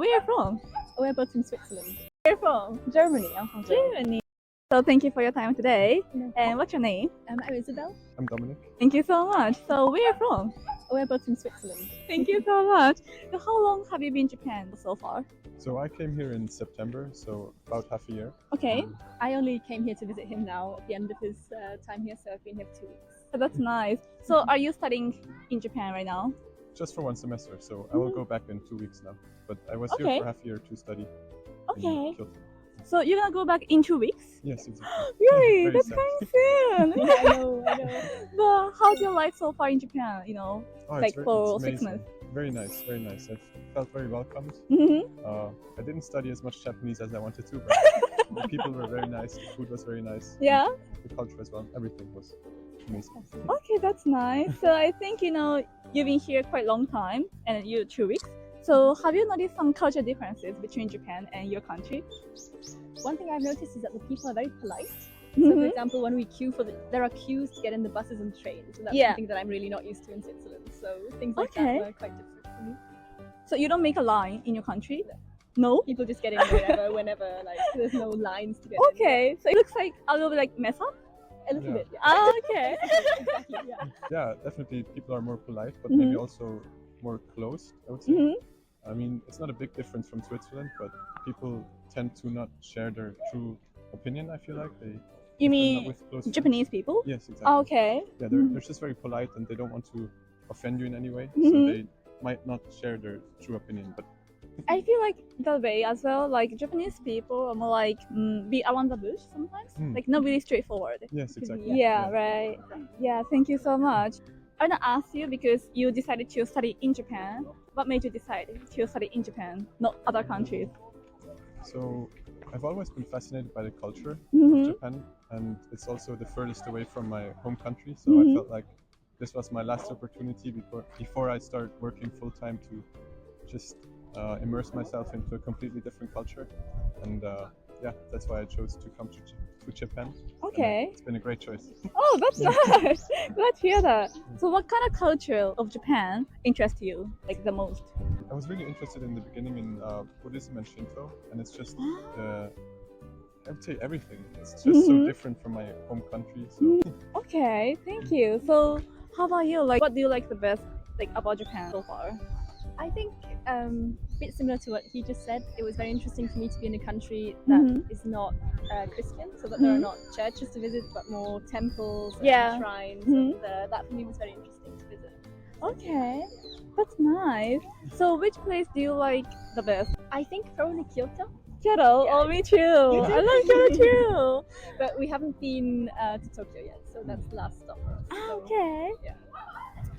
where are you from? Whereabouts in Switzerland? Where are you from? Germany. I'm from Germany. So thank you for your time today. No And what's your name? I'm Isabel. I'm Dominic. Thank you so much. So where are you from? Whereabouts in Switzerland? Thank you so much. So how long have you been in Japan so far? So I came here in September, so about half a year. Okay, I only came here to visit him now at the end of his time here, so I've been here for 2 weeks. so that's nice. So are you studying in Japan right now? Just for one semester, so I will go back in 2 weeks now. But I was Okay. here for half a year to study Okay. in Kyoto. So you're gonna go back in 2 weeks? Yes, exactly. Really? Very That's sad. coming soon. I know. But how's your life so far in Japan? You know, Oh, like for it's 6 amazing. months. Very nice, very nice. I felt very welcomed. Mm-hmm. I didn't study as much Japanese as I wanted to, but the people were very nice, the food was very nice. Yeah. and the culture as well, everything was amazing. Okay, that's nice. So I think you've been here quite a long time, and you're 2 weeks. So have you noticed some culture differences between Japan and your country? One thing I've noticed is that the people are very polite. So, for Mhm. example, when we queue there are queues to get in the buses and trains, so that's Yeah. something that I'm really not used to in Switzerland. So things like Okay. that were quite different for me. So you don't make a line in your country? No. People just get in whenever, like there's no lines to get in. Okay, so it looks like a little bit like mess up. A little Yeah. bit. Yeah. Ah, okay. Exactly. Yeah. Yeah, definitely people are more polite, but Mhm. maybe also more closed, I would say. Mhm. I mean, it's not a big difference from Switzerland, but people tend to not share their true opinion, I feel like. You if they're not mean with close friends. Japanese people? Yes, exactly. Ah, okay. Yeah, Mhm. they're just very polite and they don't want to offend you in any way, Mhm. so they might not share their true opinion. But I feel like that way as well. Like Japanese people are more like be around the bush sometimes. Mm. Like not really straightforward. yes, exactly. Yeah, right. Yeah, thank you so much. I want to ask you because you decided to study in Japan. What made you decide to study in Japan, not other countries? So I've always been fascinated by the culture Mhm. of Japan, and it's also the furthest away from my home country. So Mhm. I felt like this was my last opportunity before I start working full time to just immerse myself into a completely different culture. And yeah, that's why I chose to come to Japan. And Okay. it's been a great choice. Oh, that's nice. Glad to hear that. So, what kind of culture of Japan interests you like the most? I was really interested in the beginning in Buddhism and Shinto, and it's just I would say everything. It's just so Mhm. different from my home country. So Okay, thank you. So, how about you? Like, what do you like the best like about Japan so far? I think a bit similar to what he just said. It was very interesting for me to be in a country that Mhm. is not Christian, so that there are Mhm. not churches to visit, but more temples Yeah. and shrines. Mhm. And that for me was very interesting to visit. Okay, that's nice. So, which place do you like the best? I think probably Kyoto, Kyoto. Yeah. Oh, me too. I love Kyoto too. but we haven't been to Tokyo yet, so that's the last stop for us. Ah, So, okay. Yeah.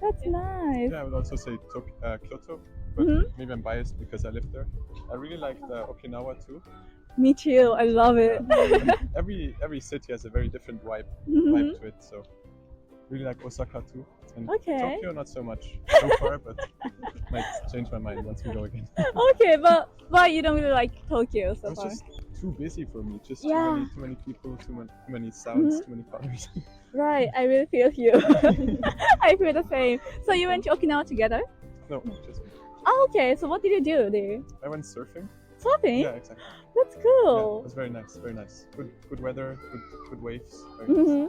That's nice. yeah, I would also say Kyoto, but Mhm. maybe I'm biased because I lived there. I really like Okinawa too. Me too. I love it. Every city has a very different vibe Mhm. to it. So really like Osaka too. And Okay. Tokyo not so much so far, but might change my mind once we go again. Okay, but why you don't really like Tokyo It so was far? just too busy for me. Just Yeah. too many people, too many sounds, Mhm. too many colors. Right, I really feel you. I feel the same. So you went to Okinawa together? No, just me. Oh, okay. So what did you do there? I went surfing. Surfing? Yeah, exactly. That's Yeah, it cool. was very nice, very nice. Good weather, good waves. Very nice. Mhm.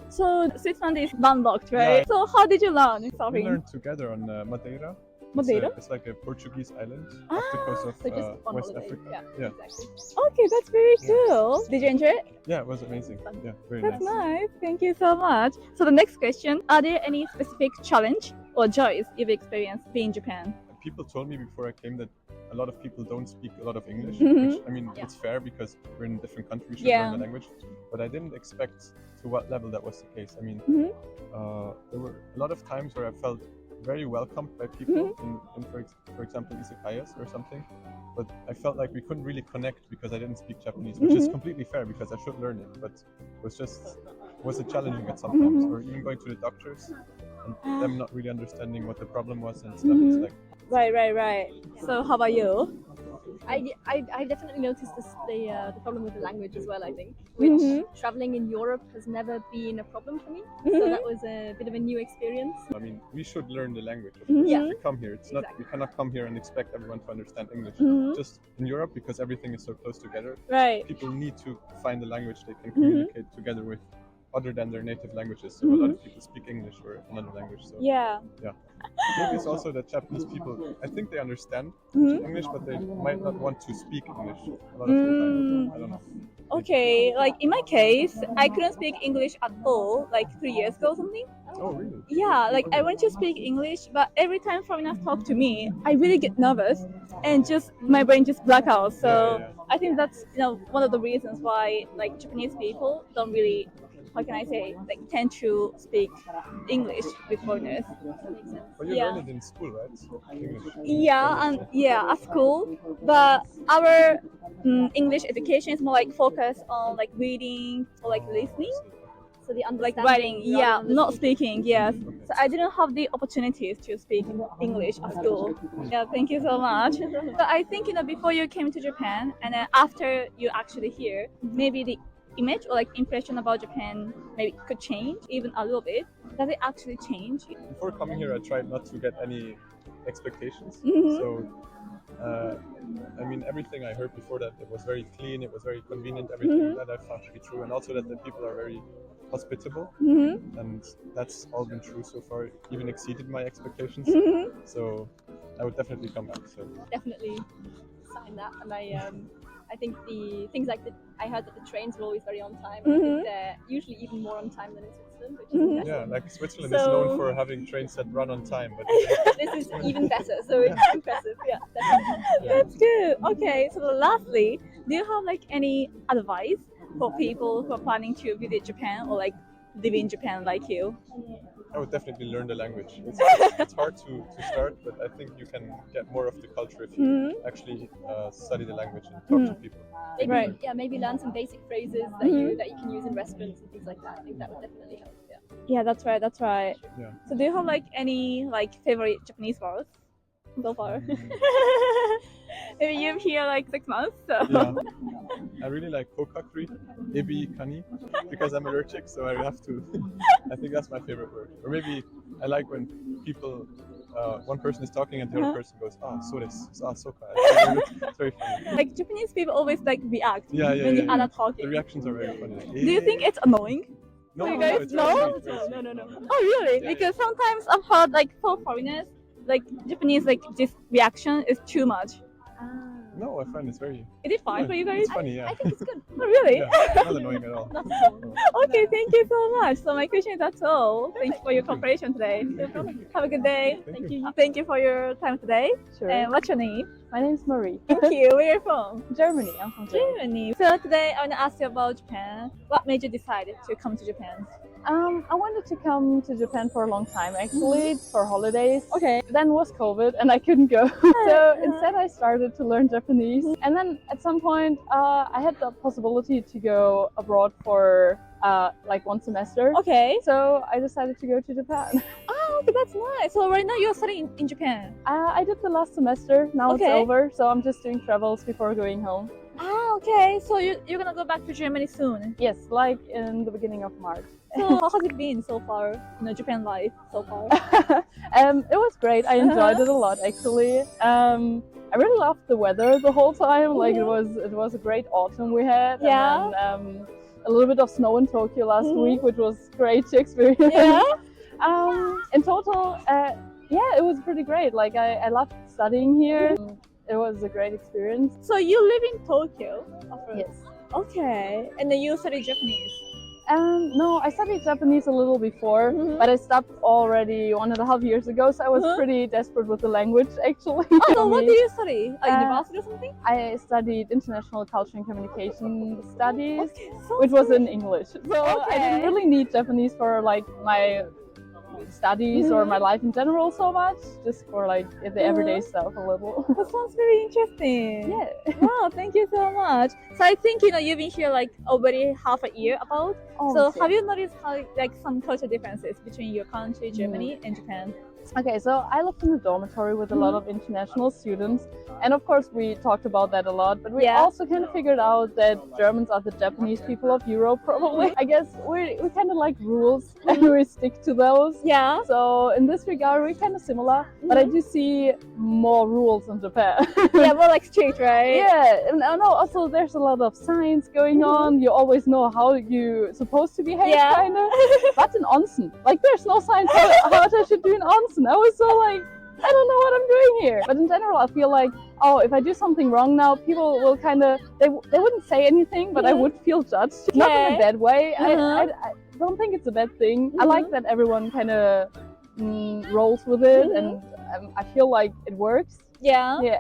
So Switzerland is landlocked, Yeah. right? So how did you learn We surfing? learned together on Madeira. Madeira? It's like a Portuguese island off the coast of so just on West holiday. Africa. Yeah, Yeah. exactly. Okay, that's very Yeah. cool. Did you enjoy it? Yeah, it was amazing. Yeah, very That's nice. nice. Thank you so much. So the next question, are there any specific challenge or joys you've experienced being in Japan? People told me before I came that a lot of people don't speak a lot of English, Mhm. which I mean Yeah. it's fair because we're in a different country, we should Yeah. learn the language. But I didn't expect to what level that was the case. I mean, Mhm. there were a lot of times where I felt very welcomed by people Mm-hmm. in for example izakayas or something, but I felt like we couldn't really connect because I didn't speak Japanese, which is Mhm. completely fair because I should learn it, but it was challenging at sometimes, Mhm. or even going to the doctors and them not really understanding what the problem was and stuff. Mhm. It's like Right. So how about you? I definitely noticed the problem with the language as well. I think, which traveling in Europe has never been a problem for me. So that was a bit of a new experience. I mean, we should learn the language. Of course. Yeah. If we come here, it's not. Exactly. We cannot come here and expect everyone to understand English. Just in Europe, because everything is so close together, Right. people need to find a language they can communicate together with, other than their native languages. So a lot of people speak English or another language. So Yeah. maybe it's also that Japanese people, I think they understand English, but they might not want to speak English a lot of the time. I don't know. Okay, like in my case, I couldn't speak English at all, like 3 years ago or something. Oh, really? Yeah, like I want to speak English, but every time foreigners talk to me, I really get nervous and just my brain just black out. So Yeah. I think that's one of the reasons why like Japanese people don't really, how can I say, like tend to speak English with foreigners. But you Yeah. learn it in school, right? English. Yeah, and yeah, at school, but our English education is more like focused on like reading or like listening. So the Like understanding, writing, rather yeah, than the not speaking. speaking, yes. So I didn't have the opportunities to speak English at school. Yeah, thank you so much. So I think before you came to Japan and then after you actually here, maybe the image or like impression about Japan maybe could change even a little bit. Does it actually change? Before coming here, I tried not to get any expectations. So, I mean, everything I heard before that, it was very clean, it was very convenient, everything that I found to be true, and also that the people are very hospitable, and that's all been true so far, even exceeded my expectations. So, I would definitely come back. So, Definitely sign that. And I think the things like I heard that the trains were always very on time. I think they're usually even more on time than in Switzerland, which is impressive. yeah, like Switzerland is known for having trains that run on time, but This is even better, so it's impressive. Yeah, definitely. That's good. Okay, so lastly, do you have like any advice for people who are planning to visit Japan or like live in Japan like you? I would definitely learn the language. It's hard to start, but I think you can get more of the culture if you actually study the language and talk to people. Maybe, Right. yeah, maybe learn some basic phrases that you can use in restaurants and things like that. I think that would definitely help. Yeah. Yeah, that's right. That's right. Yeah. So do you have like any like favorite Japanese words so far? Maybe you've here like 6 months. So. Yeah, I really like kokakuri, ebi, kani, because I'm allergic, so I have to. I think that's my favorite word. Or maybe I like when people, one person is talking and the other person goes, so desu, soka. It's very funny. Like Japanese people always like react Yeah, when the yeah. other The talking. reactions are very funny. Like, Do you think it's annoying? No, you no, guys it's know? very sweet, it's very sweet. No. Oh really? Yeah, Because sometimes I've heard like for foreigners, like Japanese like this reaction is too much. No, I find it's very. Is it fine for you guys? It's funny, yeah. I think it's good. Oh, really? Yeah, not annoying at all. Not at all. Okay, thank you so much. So my question is that's all. Thank you for your cooperation today. Have a good day. Thank you. Thank you for your time today. Sure. And what's your name? My name is Marie. Thank you. Where are you from? Germany. I'm from Germany. Germany. So today I want to ask you about Japan. What made you decide to come to Japan? I wanted to come to Japan for a long time, actually, for holidays. Okay. Then was COVID and I couldn't go. So instead I started to learn Japanese. And then at some point I had the possibility to go abroad for like 1 semester. Okay. So I decided to go to Japan. Oh, okay, that's nice. So right now you're studying in Japan. I did the last semester. Now Okay. it's over. So I'm just doing travels before going home. Ah, okay. So you're gonna go back to Germany soon. Yes, like in the beginning of March. So how has it been so far? Japan life so far. It was great. I enjoyed it a lot, actually. I really loved the weather the whole time. Like it was a great autumn we had. Yeah. And then, a little bit of snow in Tokyo last week, which was great to experience. Yeah. In total, yeah, it was pretty great. Like I loved studying here. It was a great experience. So you live in Tokyo? Yes. Okay. And then you study Japanese? No, I studied Japanese a little before, but I stopped already 1.5 years ago. So I was pretty desperate with the language, actually. Oh, so for what me. do you study? University or something? I studied international culture and communication studies, Okay, so which was in English. So I Okay. didn't really need Japanese for like my studies or my life in general so much, just for like the everyday stuff a little. that sounds very interesting. Yeah. Wow, thank you so much. So I think you've been here like already half a year about. So Almost, have you noticed how like some cultural differences between your country, Germany, and Japan? Okay, so I lived in a dormitory with a lot of international students, and of course we talked about that a lot, but we also kind of figured out that Germans are the Japanese people of Europe, probably. I guess we kind of like rules and we stick to those. Yeah. So in this regard, we're kind of similar, but I do see more rules in Japan. Yeah, more like strict, right? Yeah, and also there's a lot of science going on. You always know how you're supposed to behave, kind of. But in onsen, like there's no science how I should do in onsen. I was so like, I don't know what I'm doing here. But in general, I feel like, oh, if I do something wrong now, people will kind of, they wouldn't say anything, but I would feel judged. Not in a bad way. I don't think it's a bad thing. I like that everyone kind of rolls with it, and I feel like it works. Yeah. Yeah.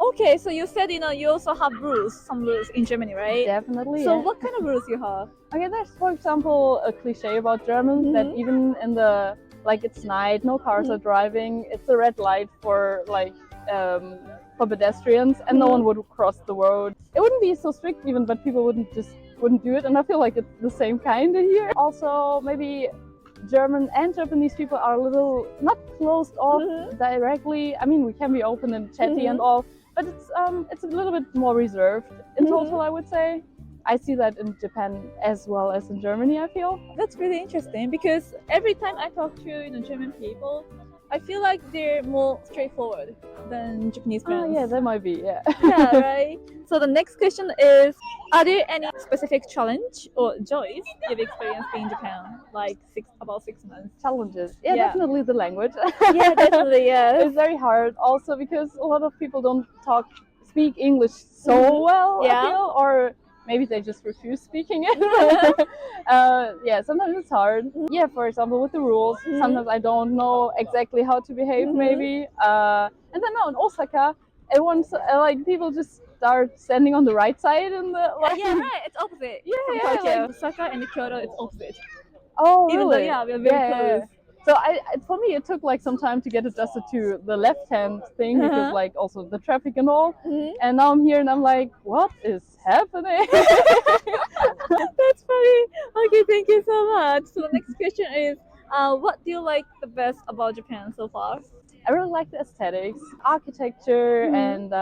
Okay, so you said, you also have some rules in Germany, right? Definitely. So what kind of rules you have? Okay, there's, for example, a cliche about Germans that even in the, like, it's night, no cars are driving, it's a red light for, like, for pedestrians, and no one would cross the road. It wouldn't be so strict even, but people wouldn't do it, and I feel like it's the same kind of here. Also, maybe German and Japanese people are a little not closed off directly. I mean, we can be open and chatty and all, but it's a little bit more reserved in total, I would say. I see that in Japan as well as in Germany, I feel. That's really interesting because every time I talk to German people, I feel like they're more straightforward than Japanese friends. Oh yeah, that might be, yeah. Yeah, right? So the next question is, are there any specific challenge or joys you've experienced in Japan, like about 6 months? Challenges. Yeah, definitely the language. Yeah, definitely, yeah. It's very hard also because a lot of people don't speak English so well, I feel, or maybe they just refuse speaking it. Yeah, sometimes it's hard. Yeah, for example, with the rules, sometimes I don't know exactly how to behave, maybe. And then in Osaka, everyone's like people just start standing on the right side in the. Like, yeah, right. It's opposite. Yeah, Tokyo. Osaka and Kyoto, it's opposite. Oh, really? Even though, yeah, we're very close. So for me, it took like some time to get adjusted to the left-hand thing because like also the traffic and all. And now I'm here and I'm like, what is happening? That's funny. Okay, thank you so much. So the next question is, what do you like the best about Japan so far? I really like the aesthetics, architecture, and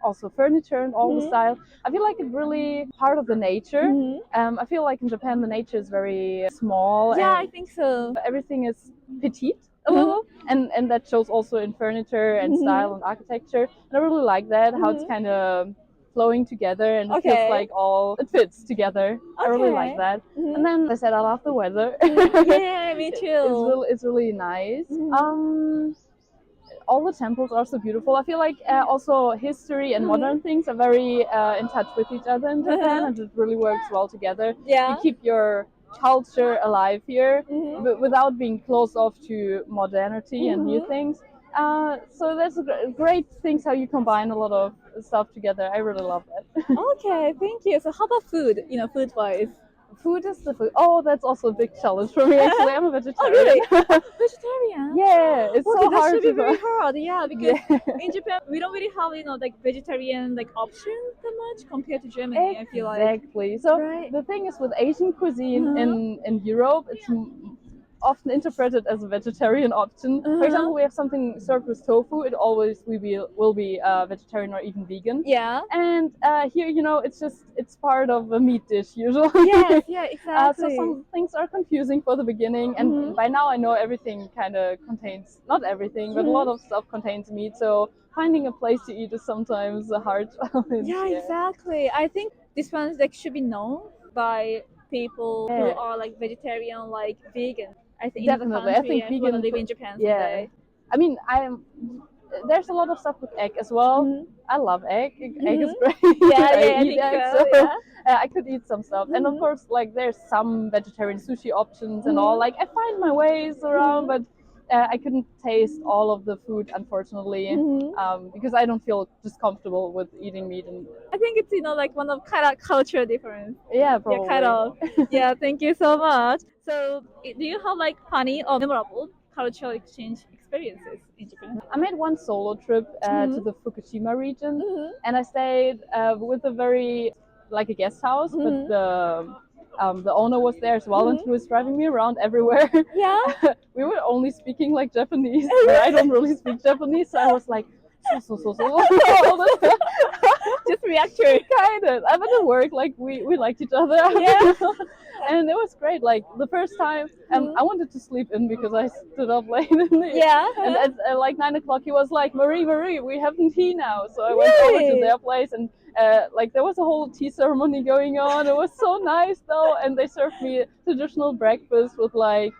also furniture and all the style. I feel like it's really part of the nature. I feel like in Japan the nature is very small. Yeah, and I think so. everything is petite a little, and that shows also in furniture and style and architecture. And I really like that, how it's kind of flowing together and it feels like it fits together. I really like that. And then I said I love the weather. Yeah, me too. It's really nice. All the temples are so beautiful. I feel like also history and modern things are very in touch with each other in Japan, and it really works well together. Yeah. You keep your culture alive here, but without being closed off to modernity and new things. So that's great things how you combine a lot of stuff together. I really love that. Okay, thank you. So how about food? Food-wise. Food is the food. Oh, that's also a big challenge for me. Actually, I'm a vegetarian. Oh, really? Vegetarian? Yeah, it's so that hard should be very to hard. Yeah, because in Japan we don't really have like vegetarian options that much compared to Germany. I feel like. Exactly. So the thing is with Asian cuisine in Europe, it's often interpreted as a vegetarian option. For example, we have something served with tofu. It always will be vegetarian or even vegan. Yeah. And here, it's part of a meat dish usually. Yes. Yeah. Exactly. So some things are confusing for the beginning, and by now I know everything kind of contains, not everything, but a lot of stuff contains meat. So finding a place to eat is sometimes a hard challenge. Yeah. Exactly. I think this one should be known by people who are vegetarian, vegan. I think definitely. I think vegan live in Japan someday. I mean, there's a lot of stuff with egg as well. I love egg. Egg is great. I eat egg, so I could eat some stuff. And of course, there's some vegetarian sushi options and all. I find my ways around, but I couldn't taste all of the food, unfortunately, because I don't feel just comfortable with eating meat. And I think it's one of kind of cultural difference. Yeah, probably. Yeah, kind of. Yeah, thank you so much. So, do you have funny or memorable cultural exchange experiences in Japan? I made one solo trip to the Fukushima region, and I stayed with a very a guest house, but the owner was there as well, and he was driving me around everywhere. Yeah. We were only speaking like Japanese, but I don't really speak Japanese, so I was like, so. Just react to it. Kind of. But it worked. Like we liked each other. Yeah. And it was great. Like the first time, I wanted to sleep in because I stood up late. In the, Yeah. And at like 9 o'clock, he was like, Marie, we haven't tea now. So I went over to their place, and like there was a whole tea ceremony going on. It was so nice though, and they served me traditional breakfast with like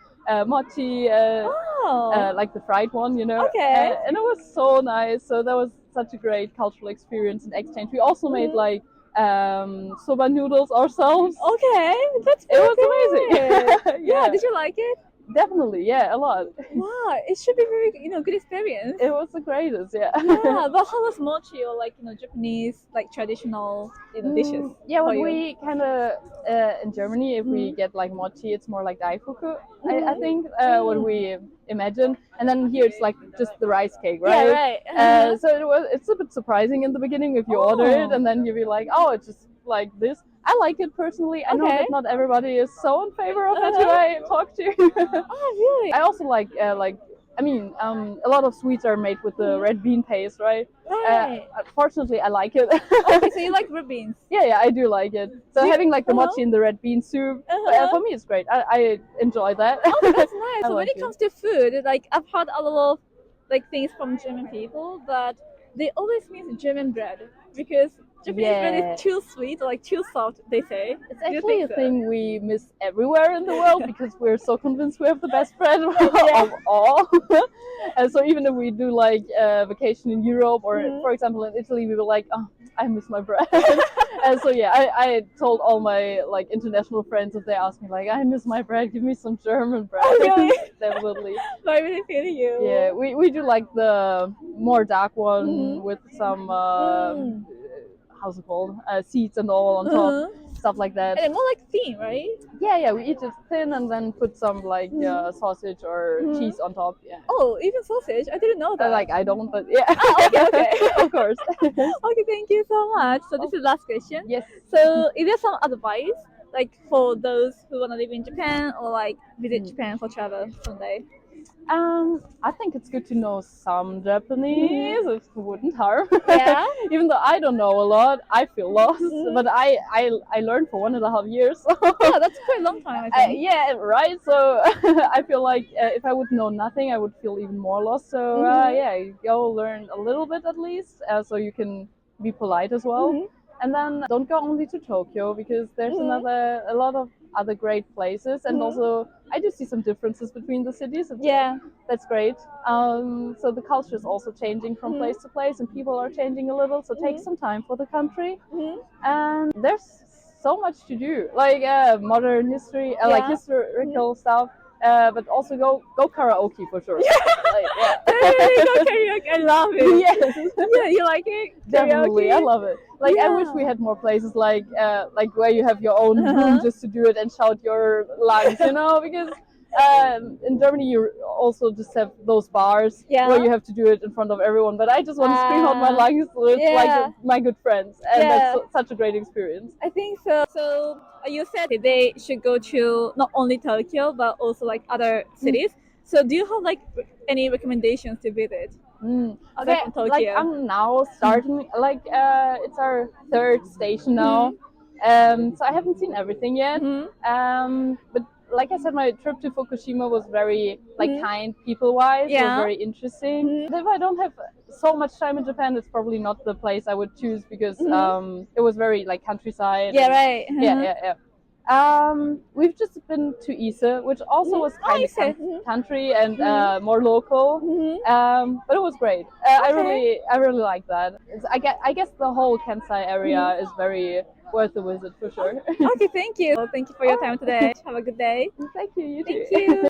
mochi, like the fried one, you know. Okay. And it was so nice. So that was such a great cultural experience and exchange. We also made like soba noodles ourselves. Okay, that's It was good. amazing. Yeah, did you like it? Definitely, yeah, a lot. Wow, it should be very, good experience. It was the greatest, yeah. Yeah, but how was mochi or like, Japanese, like traditional, dishes? Yeah, for what you? we kind of, in Germany, if we get like mochi, it's more like daifuku, I think, what we imagine. And then here it's like just the rice cake, right? Yeah, right. So it's a bit surprising in the beginning if you order it, and then you'll be like, oh, it's just like this. I like it personally. I know Okay. that not everybody is so in favor of it who I talk to. Oh, really? I also like, a lot of sweets are made with the red bean paste, right? Right. Fortunately, I like it. Okay, so you like red beans? Yeah, I do like it. So having like the mochi in the red bean soup, for me it's great. I enjoy that. Oh, that's nice. I So when like it comes to food, like I've heard a lot of like things from German people that they always miss German bread because Japanese bread Yeah. is too sweet, or like too soft, they say. It's Do you actually think a so? thing we miss everywhere in the world because we're so convinced we have the best bread of all. And so even if we do like a vacation in Europe or, for example, in Italy, we were like, oh, I miss my bread. And so yeah, I told all my like international friends if they ask me like, I miss my bread, give me some German bread. Oh, really? Definitely. I really feel you. Yeah, we do like the more dark one with some how's it called? Seeds and all on top, stuff like that. And more like thin, right? Yeah, we eat it thin and then put some like sausage or cheese on top. Yeah. Oh, even sausage? I didn't know that. Like I don't, but yeah. Okay. Of course. Okay, thank you so much. So this is the last question. Yes. So is there some advice like for those who want to live in Japan or like visit Japan for travel someday? I think it's good to know some Japanese. It wouldn't harm. Yeah. Even though I don't know a lot, I feel lost. But I learned for 1.5 years. So. Yeah, that's quite a long time, I think. Yeah, right. So I feel like if I would know nothing, I would feel even more lost. So yeah, go learn a little bit at least, so you can be polite as well. And then don't go only to Tokyo because there's a lot of other great places, and also I do see some differences between the cities. Yeah. That's great. So the culture is also changing from place to place, and people are changing a little. So take some time for the country. And there's so much to do, like modern history, like historical stuff. But also go karaoke for sure. Like, Really go karaoke. I love it. Yes. Yeah, you like it? Definitely, Karaoke? I love it. Like I wish we had more places like where you have your own room just to do it and shout your lines, because in Germany you also just have those bars where you have to do it in front of everyone. But I just want to scream out my lungs with like my good friends, and that's such a great experience. I think so. So you said they should go to not only Tokyo but also like other cities. So do you have like any recommendations to visit? Okay, from Tokyo? like I'm now starting, like it's our third station now, so I haven't seen everything yet. But like I said, my trip to Fukushima was very kind people-wise. It was very interesting. If I don't have so much time in Japan, it's probably not the place I would choose because it was very like countryside. Yeah, and, right. Yeah. We've just been to Ise, which also was kind of country and more local, but it was great. I really like that. I guess the whole Kansai area is very worth the visit for sure. Okay, thank you. Well, thank you for your time today. Have a good day. Thank you. You too. Thank you.